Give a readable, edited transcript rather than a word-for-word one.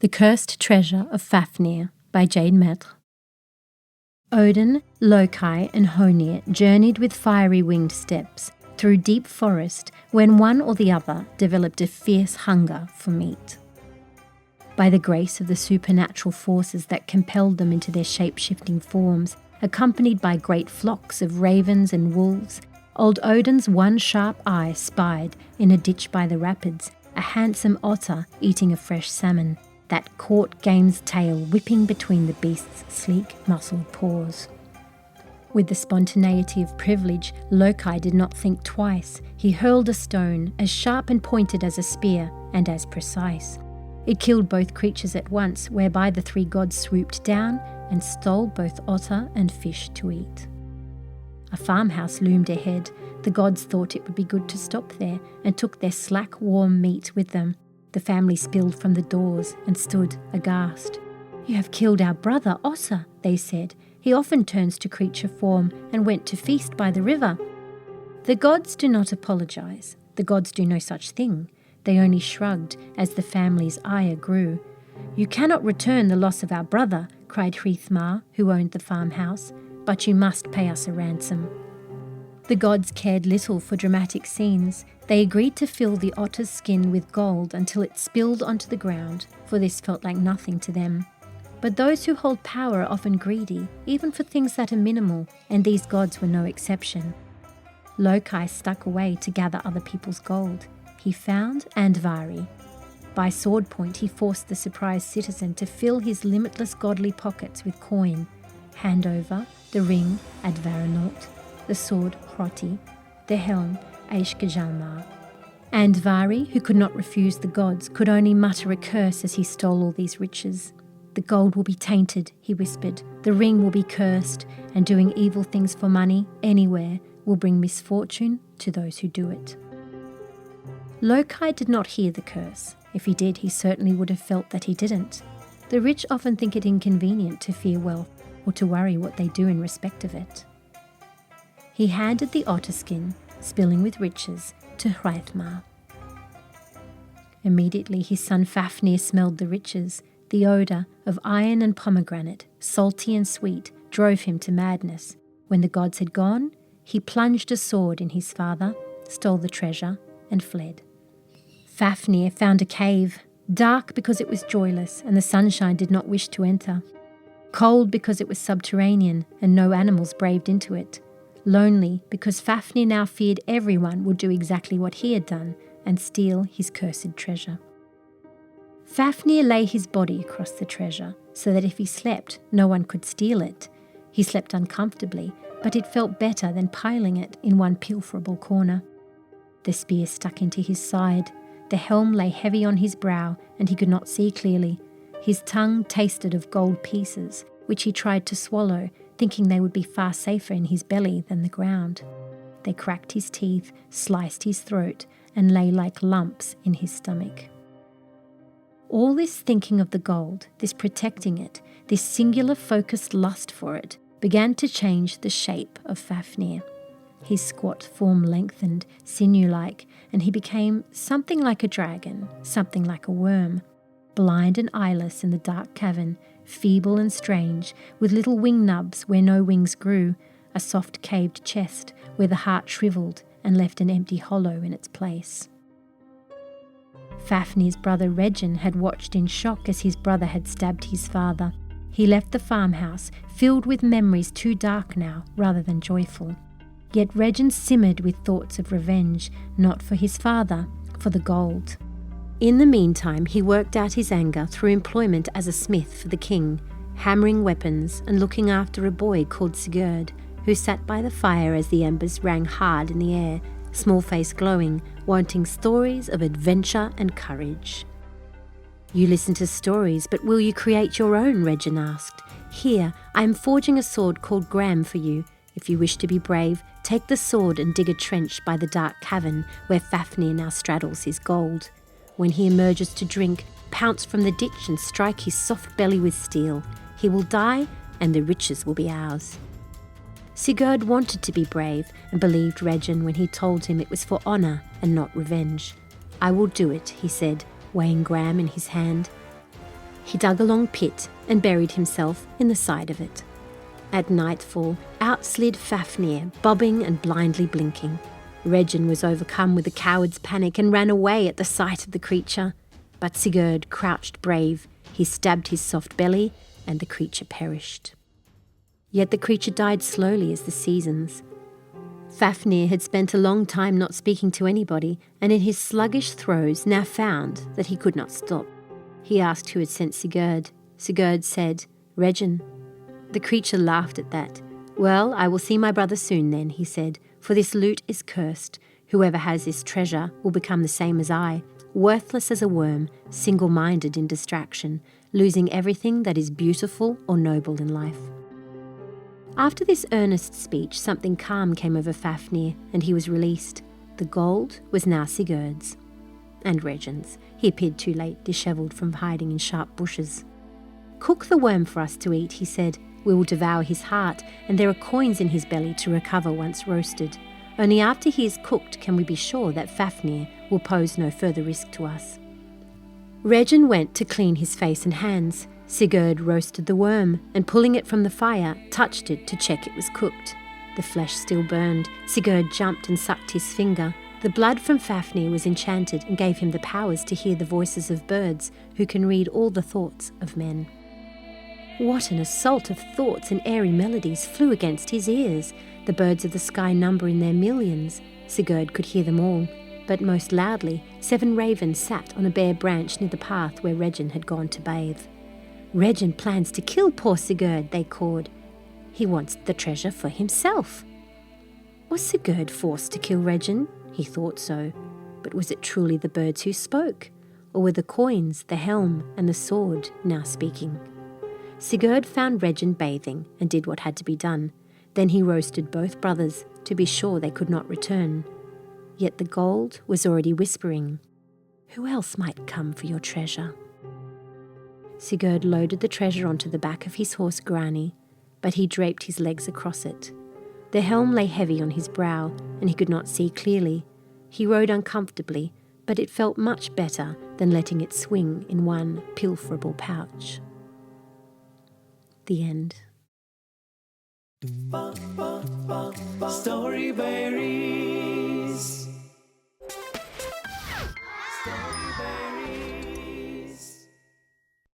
The Cursed Treasure of Fafnir by Jade Maître. Odin, Loki and Honir journeyed with fiery winged steps through deep forest when one or the other developed a fierce hunger for meat. By the grace of the supernatural forces that compelled them into their shape-shifting forms, accompanied by great flocks of ravens and wolves, old Odin's one sharp eye spied, in a ditch by the rapids, a handsome otter eating a fresh salmon, that caught game's tail whipping between the beast's sleek, muscled paws. With the spontaneity of privilege, Loki did not think twice. He hurled a stone, as sharp and pointed as a spear, and as precise. It killed both creatures at once, whereby the three gods swooped down and stole both otter and fish to eat. A farmhouse loomed ahead. The gods thought it would be good to stop there, and took their slack, warm meat with them. The family spilled from the doors and stood aghast. "You have killed our brother, Ossa," they said. "He often turns to creature form and went to feast by the river." The gods do not apologise. The gods do no such thing. They only shrugged as the family's ire grew. "You cannot return the loss of our brother," cried Hreithmar, who owned the farmhouse, "but you must pay us a ransom." The gods cared little for dramatic scenes. They agreed to fill the otter's skin with gold until it spilled onto the ground, for this felt like nothing to them. But those who hold power are often greedy, even for things that are minimal, and these gods were no exception. Loki stuck away to gather other people's gold. He found Andvari. By sword point, he forced the surprised citizen to fill his limitless godly pockets with coin. Hand over the ring Advaranaut, the sword Hroti, the helm Aishkajalmar. Andvari, who could not refuse the gods, could only mutter a curse as he stole all these riches. "The gold will be tainted," he whispered. "The ring will be cursed, and doing evil things for money, anywhere, will bring misfortune to those who do it." Loki did not hear the curse. If he did, he certainly would have felt that he didn't. The rich often think it inconvenient to fear wealth, or to worry what they do in respect of it. He handed the otter skin, spilling with riches, to Hreithmar. Immediately his son Fafnir smelled the riches. The odour of iron and pomegranate, salty and sweet, drove him to madness. When the gods had gone, he plunged a sword in his father, stole the treasure, and fled. Fafnir found a cave, dark because it was joyless and the sunshine did not wish to enter. Cold because it was subterranean and no animals braved into it. Lonely because Fafnir now feared everyone would do exactly what he had done and steal his cursed treasure. Fafnir lay his body across the treasure so that if he slept, no one could steal it. He slept uncomfortably, but it felt better than piling it in one pilferable corner. The spear stuck into his side. The helm lay heavy on his brow, and he could not see clearly. His tongue tasted of gold pieces, which he tried to swallow, thinking they would be far safer in his belly than the ground. They cracked his teeth, sliced his throat, and lay like lumps in his stomach. All this thinking of the gold, this protecting it, this singular focused lust for it, began to change the shape of Fafnir. His squat form lengthened, sinew-like, and he became something like a dragon, something like a worm. Blind and eyeless in the dark cavern, feeble and strange, with little wing nubs where no wings grew, a soft caved chest where the heart shriveled and left an empty hollow in its place. Fafnir's brother Regin had watched in shock as his brother had stabbed his father. He left the farmhouse, filled with memories too dark now, rather than joyful. Yet Regin simmered with thoughts of revenge, not for his father, for the gold. In the meantime, he worked out his anger through employment as a smith for the king, hammering weapons and looking after a boy called Sigurd, who sat by the fire as the embers rang hard in the air, small face glowing, wanting stories of adventure and courage. "You listen to stories, but will you create your own?" Regin asked. "Here, I am forging a sword called Gram for you. If you wish to be brave, take the sword and dig a trench by the dark cavern where Fafnir now straddles his gold. When he emerges to drink, pounce from the ditch and strike his soft belly with steel. He will die, and the riches will be ours." Sigurd wanted to be brave and believed Regin when he told him it was for honour and not revenge. "I will do it," he said, weighing Gram in his hand. He dug a long pit and buried himself in the side of it. At nightfall, out slid Fafnir, bobbing and blindly blinking. Regin was overcome with a coward's panic and ran away at the sight of the creature. But Sigurd crouched brave. He stabbed his soft belly, and the creature perished. Yet the creature died slowly as the seasons. Fafnir had spent a long time not speaking to anybody, and in his sluggish throes now found that he could not stop. He asked who had sent Sigurd. Sigurd said, "Regin." The creature laughed at that. "Well, I will see my brother soon then," he said, "for this loot is cursed. Whoever has this treasure will become the same as I, worthless as a worm, single-minded in distraction, losing everything that is beautiful or noble in life." After this earnest speech, something calm came over Fafnir, and he was released. The gold was now Sigurd's. And Regin's. He appeared too late, dishevelled from hiding in sharp bushes. "Cook the worm for us to eat," he said. "We will devour his heart, and there are coins in his belly to recover once roasted. Only after he is cooked can we be sure that Fafnir will pose no further risk to us." Regin went to clean his face and hands. Sigurd roasted the worm, and pulling it from the fire, touched it to check it was cooked. The flesh still burned. Sigurd jumped and sucked his finger. The blood from Fafnir was enchanted and gave him the powers to hear the voices of birds who can read all the thoughts of men. What an assault of thoughts and airy melodies flew against his ears. The birds of the sky number in their millions. Sigurd could hear them all, but most loudly 7 ravens sat on a bare branch near the path where Regin had gone to bathe. "Regin plans to kill poor Sigurd," they cawed. "He wants the treasure for himself." Was Sigurd forced to kill Regin? He thought so. But was it truly the birds who spoke? Or were the coins, the helm, and the sword now speaking? Sigurd found Regin bathing and did what had to be done. Then he roasted both brothers to be sure they could not return. Yet the gold was already whispering, "Who else might come for your treasure?" Sigurd loaded the treasure onto the back of his horse Grani, but he draped his legs across it. The helm lay heavy on his brow, and he could not see clearly. He rode uncomfortably, but it felt much better than letting it swing in one pilferable pouch. The end. Storyberries.